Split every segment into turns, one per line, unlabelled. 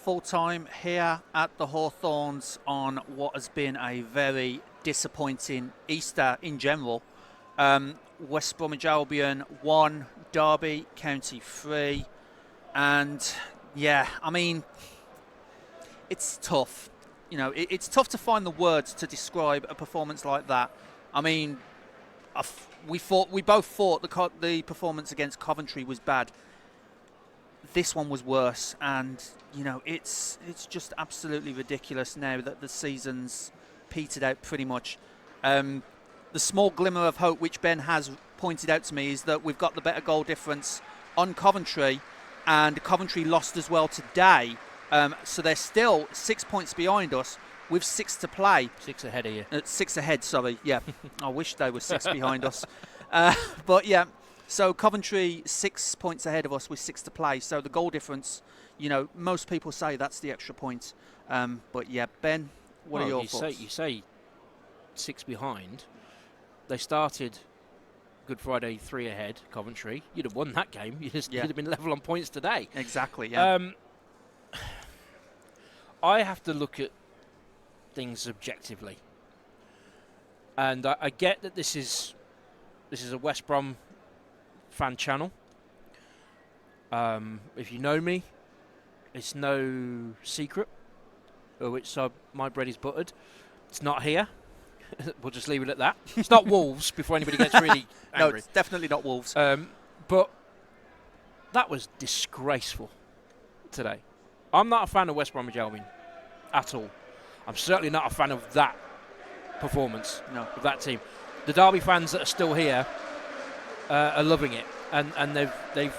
full time here at the Hawthorns on what has been a very disappointing Easter in general. West Bromwich Albion 1, Derby County 3, and yeah, I mean, it's tough. You know, it's tough to find the words to describe a performance like that. I mean, we both thought the performance against Coventry was bad. This one was worse, and you know, it's just absolutely ridiculous now that the season's petered out pretty much. The small glimmer of hope which Ben has pointed out to me is that we've got the better goal difference on Coventry, and Coventry lost as well today. So they're still 6 points behind us with 6 to play.
6 ahead of you.
6 ahead, sorry. Yeah, I wish they were 6 behind us. But yeah, so Coventry 6 points ahead of us with 6 to play. So the goal difference, you know, most people say that's the extra point. But yeah, Ben, what are your thoughts?
You say 6 behind. They started Good Friday 3 ahead, Coventry. You'd have won that game. You'd have been level on points today.
Exactly, yeah.
I have to look at things objectively. And I get that this is a West Brom fan channel. If you know me, it's no secret which my bread is buttered. It's not here. We'll just leave it at that. It's not Wolves before anybody gets really angry.
No, it's definitely not Wolves.
But that was disgraceful today. I'm not a fan of West Bromwich Albion at all. I'm certainly not a fan of that performance of that team. The Derby fans that are still here are loving it, and they've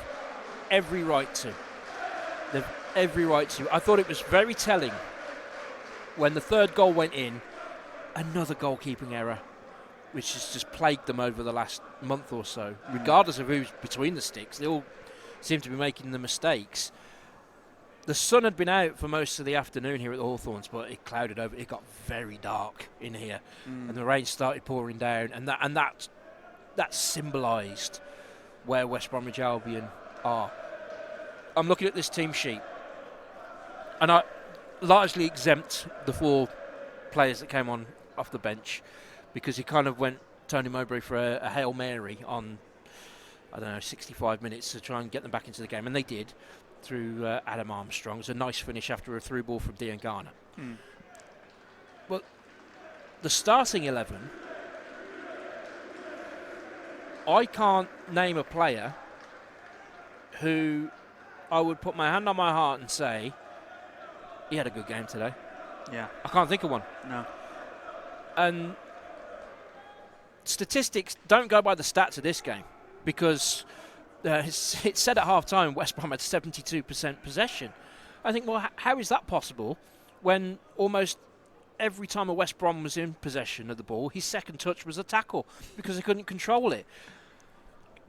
every right to. They've every right to. I thought it was very telling when the third goal went in. Another goalkeeping error, which has just plagued them over the last month or so. Regardless of who's between the sticks, they all seem to be making the mistakes. The sun had been out for most of the afternoon here at the Hawthorns, but it clouded over. It got very dark in here, and the rain started pouring down, and that symbolised where West Bromwich Albion are. I'm looking at this team sheet, and I largely exempt the 4 players that came on off the bench, because he kind of went Tony Mowbray for a Hail Mary on, 65 minutes to try and get them back into the game, and they did through Adam Armstrong. It was a nice finish after a through ball from Dean Garner. Well, the starting 11, I can't name a player who I would put my hand on my heart and say he had a good game today.
Yeah,
I can't think of one.
No. And
statistics don't go by the stats of this game, because it said at half-time West Brom had 72% possession. I think, well, how is that possible when almost every time a West Brom was in possession of the ball, his second touch was a tackle because they couldn't control it?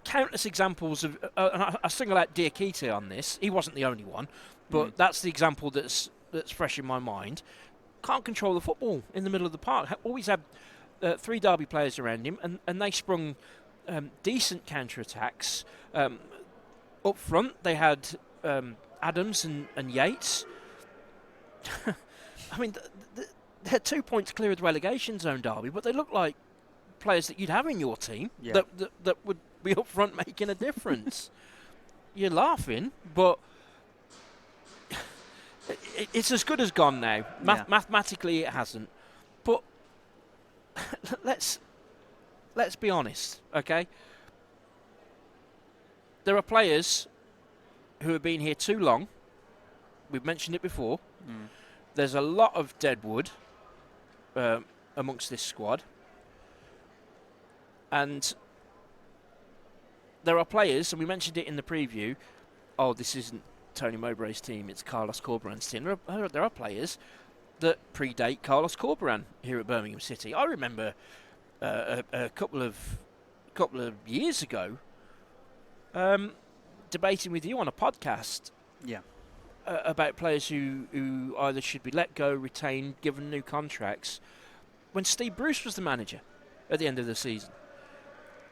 Countless examples of, and I single out Diakite on this. He wasn't the only one, but that's the example that's fresh in my mind. Can't control the football in the middle of the park. Always had 3 Derby players around him, and they sprung decent counter-attacks. Up front, they had Adams and Yates. I mean, they're 2 points clear of the relegation zone, Derby, but they look like players that you'd have in your team that would be up front making a difference. You're laughing, but it's as good as gone now. Mathematically, it hasn't. But let's be honest, okay? There are players who have been here too long. We've mentioned it before. There's a lot of deadwood amongst this squad. And there are players, and we mentioned it in the preview, this isn't Tony Mowbray's team, it's Carlos Corberan's team. There are players that predate Carlos Corberan here at Birmingham City. I remember a couple of years ago debating with you on a podcast about players who either should be let go, retained, given new contracts, when Steve Bruce was the manager at the end of the season.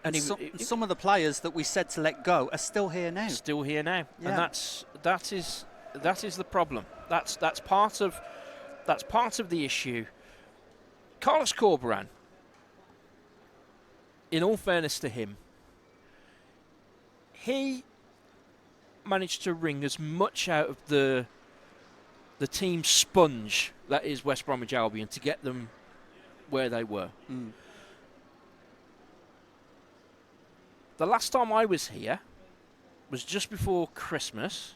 And some of the players that we said to let go are still here now.
Still here now. Yeah. And that is That is the problem. That's part of the issue. Carlos Corberán, in all fairness to him, he managed to wring as much out of the team sponge that is West Bromwich Albion to get them where they were. The last time I was here was just before Christmas.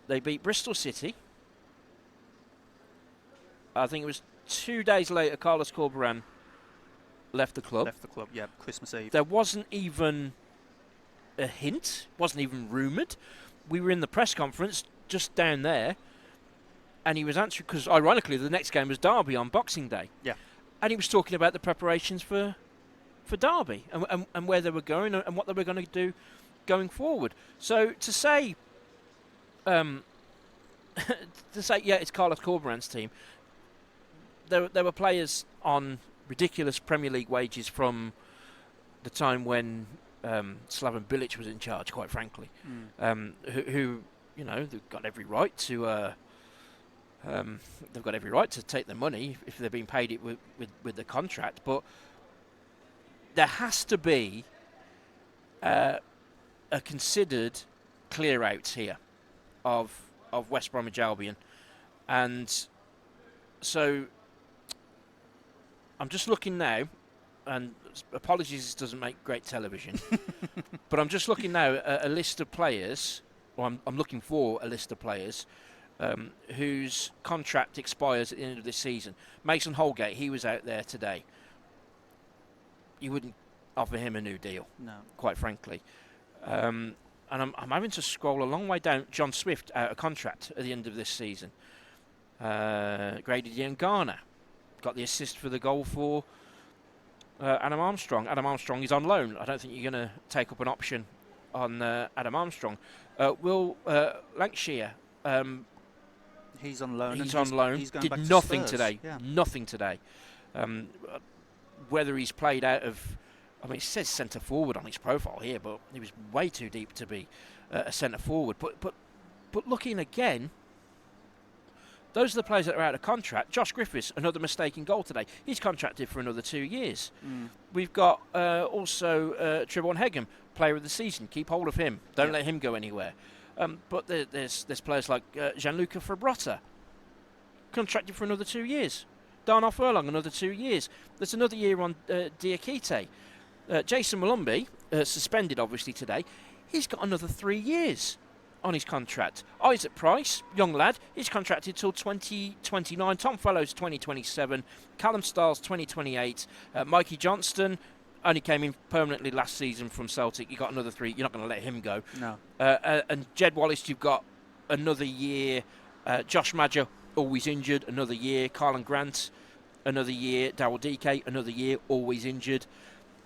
They beat Bristol City. I think it was 2 days later Carlos Corberán left the club.
Yeah, Christmas Eve.
There wasn't even a hint, wasn't even rumoured. We were in the press conference just down there, and he was answering, because ironically the next game was Derby on Boxing Day.
Yeah.
And he was talking about the preparations for Derby and where they were going and what they were going to do going forward. So to say, yeah, it's Carlos Corberán's team. There were players on ridiculous Premier League wages from the time when Slaven Bilic was in charge, quite frankly, who you know, they've got every right to take their money if they're being paid it with the contract, but there has to be a considered clear out here of West Bromwich Albion, and so I'm just looking now, and apologies, this doesn't make great television, but I'm just looking now at a list of players, or I'm looking for a list of players whose contract expires at the end of this season. Mason Holgate, he was out there today. You wouldn't offer him a new deal,
no,
quite frankly. And I'm having to scroll a long way down. John Swift out of contract at the end of this season. Grady Diangana got the assist for the goal for Adam Armstrong. Adam Armstrong is on loan. I don't think you're going to take up an option on Adam Armstrong. Will Lancashire.
He's on loan.
He's on loan.
He's going
did
back to
nothing
Spurs.
today.
Yeah.
Nothing today. Whether he's played out of, I mean, it says centre forward on his profile here, but he was way too deep to be a centre forward. But looking again, those are the players that are out of contract. Josh Griffiths, another mistake in goal today. He's contracted for another 2 years. We've got also Trevon Hegham, player of the season. Keep hold of him. Don't let him go anywhere. But there's players like Gianluca Frabrotta, contracted for another 2 years. Darnell Furlong, another 2 years. There's another year on Diakite. Jason Malumbi, suspended obviously today, he's got another 3 years on his contract. Isaac Price, young lad, he's contracted till 2029. Tom Fellows, 2027. Callum Stiles, 2028. Mikey Johnston only came in permanently last season from Celtic. You got another 3. You're not going to let him go.
No.
And Jed Wallace, you've got another year. Josh Madger, always injured, another year. Carlin Grant, another year. Darryl DK, another year, always injured.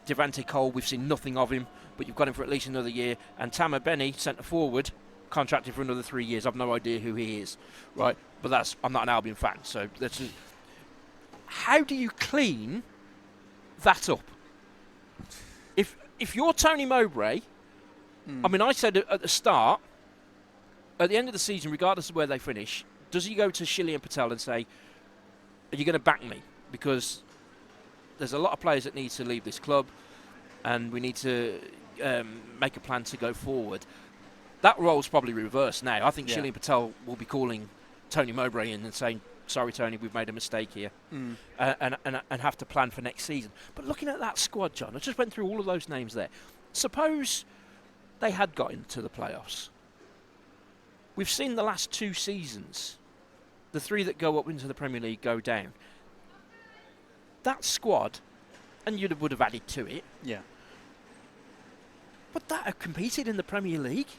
Devante Cole, we've seen nothing of him, but you've got him for at least another year. And Tamer Benny, centre forward, contracted for another 3 years. I've no idea who he is, right? But I'm not an Albion fan, so that's. How do you clean that up? If you're Tony Mowbray, I mean, I said at the start, at the end of the season, regardless of where they finish, does he go to Shilly and Patel and say, are you going to back me? Because there's a lot of players that need to leave this club, and we need to make a plan to go forward. That role's probably reversed now. I think Shilly and Patel will be calling Tony Mowbray in and saying, sorry, Tony, we've made a mistake here, and have to plan for next season. But looking at that squad, John, I just went through all of those names there. Suppose they had got into the playoffs. We've seen the last 2 seasons, the 3 that go up into the Premier League go down. That squad, and you would have added to it.
Yeah.
Would that have competed in the Premier League?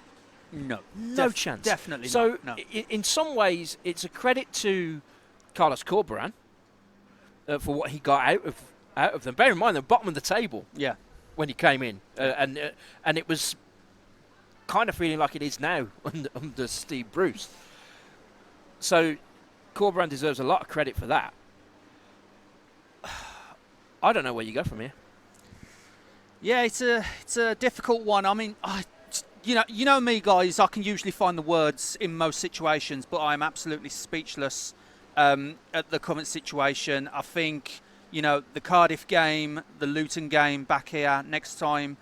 No.
No chance.
Definitely
so
not. No.
In some ways, it's a credit to Carlos Corberán for what he got out of them. Bear in mind, they're bottom of the table when he came in. And it was kind of feeling like it is now under Steve Bruce. So Corberán deserves a lot of credit for that. I don't know where you go from here.
Yeah, it's a difficult one. I mean, You know me, guys. I can usually find the words in most situations, but I'm absolutely speechless at the current situation. I think, the Cardiff game, the Luton game back here next time,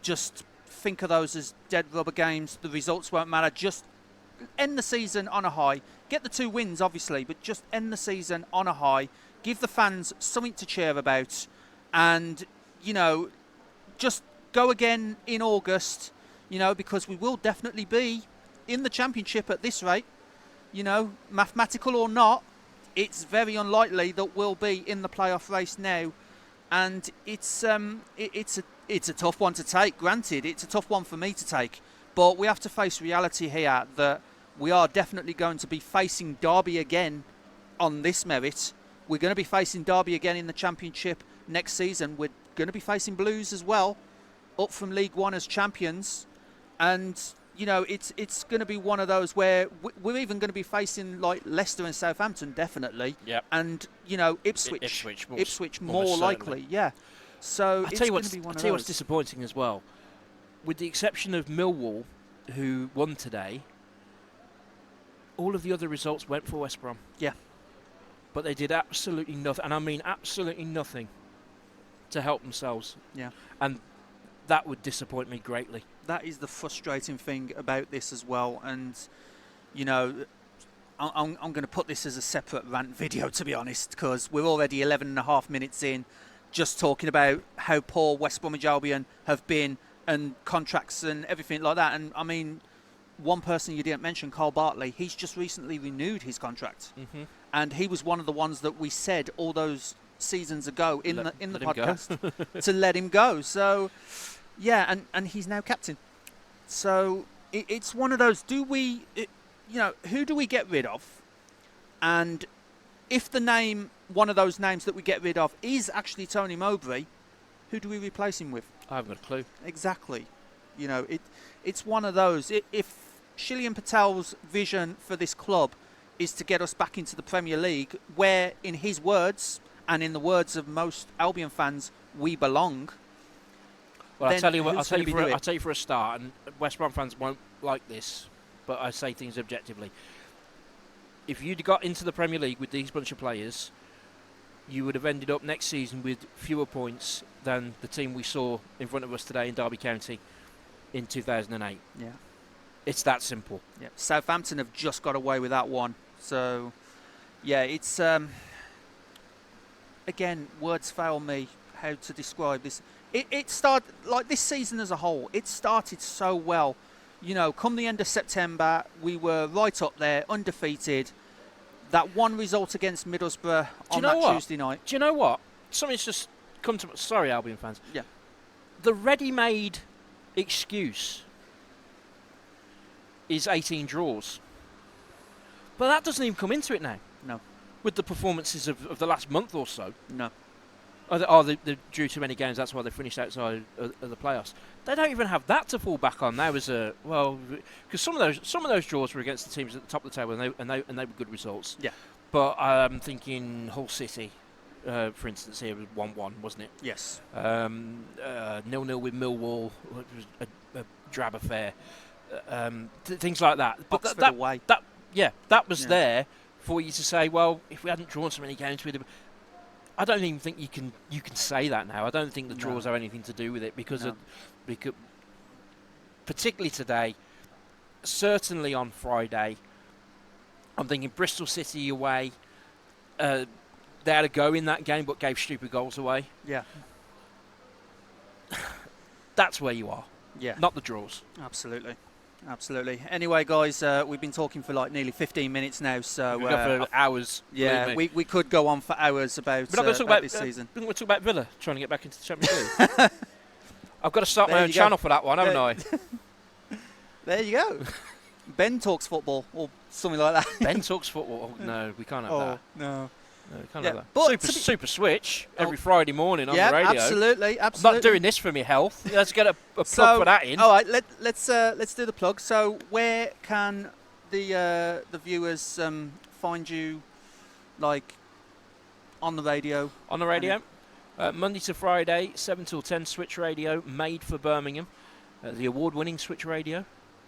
just think of those as dead rubber games. The results won't matter. Just end the season on a high. Get the 2 wins, obviously, but just end the season on a high. Give the fans something to cheer about, and just go again in August. Because we will definitely be in the Championship at this rate. Mathematical or not, it's very unlikely that we'll be in the playoff race now, and it's a tough one to take. Granted, it's a tough one for me to take, but we have to face reality here that we are definitely going to be facing Derby again on this merit. We're going to be facing Derby again in the Championship next season. We're going to be facing Blues as well, up from League One as champions. And, it's going to be one of those where we're even going to be facing like Leicester and Southampton, definitely.
Yep.
And, Ipswich more likely. Yeah. So
I'll tell you what's disappointing as well. With the exception of Millwall, who won today, all of the other results went for West Brom.
Yeah.
But they did absolutely nothing, and I mean absolutely nothing, to help themselves.
Yeah.
And that would disappoint me greatly.
That is the frustrating thing about this as well. And, I'm going to put this as a separate rant video, to be honest, because we're already 11 and a half minutes in, just talking about how poor West Bromwich Albion have been and contracts and everything like that. And, I mean, one person you didn't mention, Carl Bartley, he's just recently renewed his contract.
Mm-hmm.
And he was one of the ones that we said all those seasons ago in the podcast to let him go. So, yeah, and he's now captain. So it's one of those. Who do we get rid of? And if one of those names that we get rid of is actually Tony Mowbray, who do we replace him with?
I haven't got a clue.
Exactly. It's one of those. If Shillian Patel's vision for this club is to get us back into the Premier League, where, in his words, and in the words of most Albion fans, we belong.
Well, I'll tell you for a start, and West Brom fans won't like this, but I say things objectively. If you'd got into the Premier League with these bunch of players, you would have ended up next season with fewer points than the team we saw in front of us today in Derby County in 2008.
Yeah.
It's that simple.
Yeah. Southampton have just got away with that one. So, yeah, it's... again, words fail me how to describe this. It started, like this season as a whole, it started so well. Come the end of September, we were right up there, undefeated. That one result against Middlesbrough on that Tuesday night.
Do you know what? Something's just come to... Sorry, Albion fans.
Yeah.
The ready-made excuse is 18 draws. But that doesn't even come into it now.
No.
With the performances of the last month or so.
No.
They drew too many games, that's why they finished outside of the playoffs. They don't even have that to fall back on now because some of those draws were against the teams at the top of the table and they were good results.
Yeah.
But I'm thinking Hull City, for instance, here was 1-1, wasn't it?
Yes.
0-0 with Millwall, which was a drab affair. Things like that. But
away.
That was there for you to say, well, if we hadn't drawn so many games with them. I don't even think you can say that now. I don't think the draws have anything to do with it because particularly today, certainly on Friday, I'm thinking Bristol City away. They had a go in that game but gave stupid goals away.
Yeah.
That's where you are.
Yeah.
Not the draws.
Absolutely. Anyway, guys, we've been talking for like nearly 15 minutes now, so
we've got for hours.
Yeah, we could go on for hours about this season.
We're going to talk about Villa trying to get back into the Champions League. I've got to start my own channel for that one, haven't I?
There you go. Ben talks football or something like that.
Ben talks football. Oh, no, we can't have that.
No.
No, we can't have that. But super Switch every Friday morning on the radio.
Absolutely.
I'm not doing this for my health. Let's get a plug for that in.
All right, let's do the plug. So, where can the viewers find you, like, on the radio?
On the radio, Monday to Friday, 7 till 10, Switch Radio, made for Birmingham. the award-winning Switch Radio,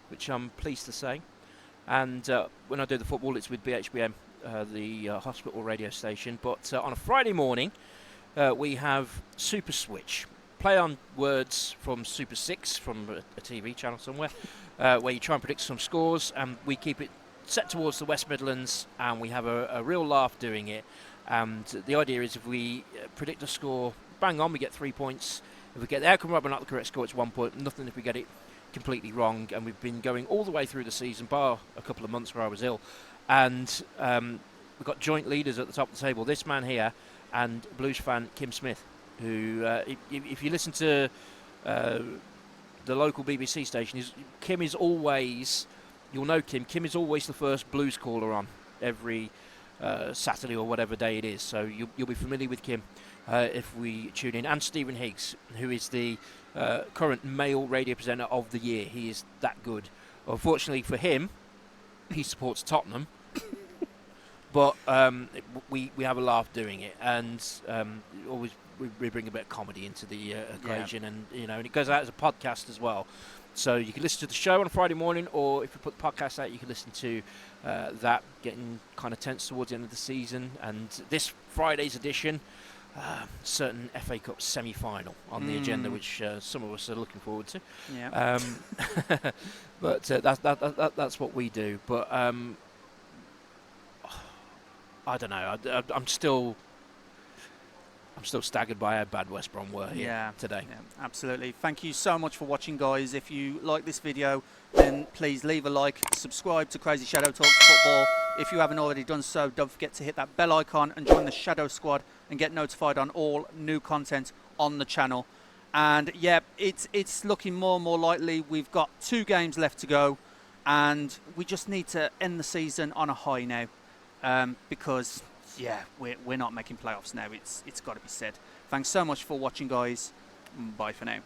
which I'm pleased to say. And when I do the football, it's with BHBN, the hospital radio station. But on a Friday morning, we have Super Switch. Play on words from Super 6, from a TV channel somewhere, where you try and predict some scores, and we keep it set towards the West Midlands, and we have a real laugh doing it. And the idea is, if we predict a score bang on, we get 3 points. If we get the outcome right but not the correct score, it's 1 point. Nothing if we get it completely wrong. And we've been going all the way through the season, bar a couple of months where I was ill. And we've got joint leaders at the top of the table. This man here and Blues fan Kim Smith, who, if you listen to the local BBC station, Kim is always, you'll know Kim. Kim is always the first Blues caller on every Saturday or whatever day it is. So you'll be familiar with Kim if we tune in. And Stephen Higgs, who is the current male radio presenter of the year. He is that good. Unfortunately for him, he supports Tottenham. But we have a laugh doing it, and always we bring a bit of comedy into the equation, and and it goes out as a podcast as well. So you can listen to the show on a Friday morning, or if you put the podcast out, you can listen to that, getting kind of tense towards the end of the season. And this Friday's edition, certain FA Cup semi-final on the agenda, which some of us are looking forward to.
Yeah.
But that's what we do. But I don't know. I'm still staggered by how bad West Brom were here today.
Yeah, absolutely. Thank you so much for watching, guys. If you like this video, then please leave a like, subscribe to Crazy Shadow Talks Football. If you haven't already done so, don't forget to hit that bell icon and join the Shadow Squad and get notified on all new content on the channel. And yeah, it's looking more and more likely. We've got 2 games left to go, and we just need to end the season on a high now. Because we're not making playoffs now. It's got to be said. Thanks so much for watching, guys. Bye for now.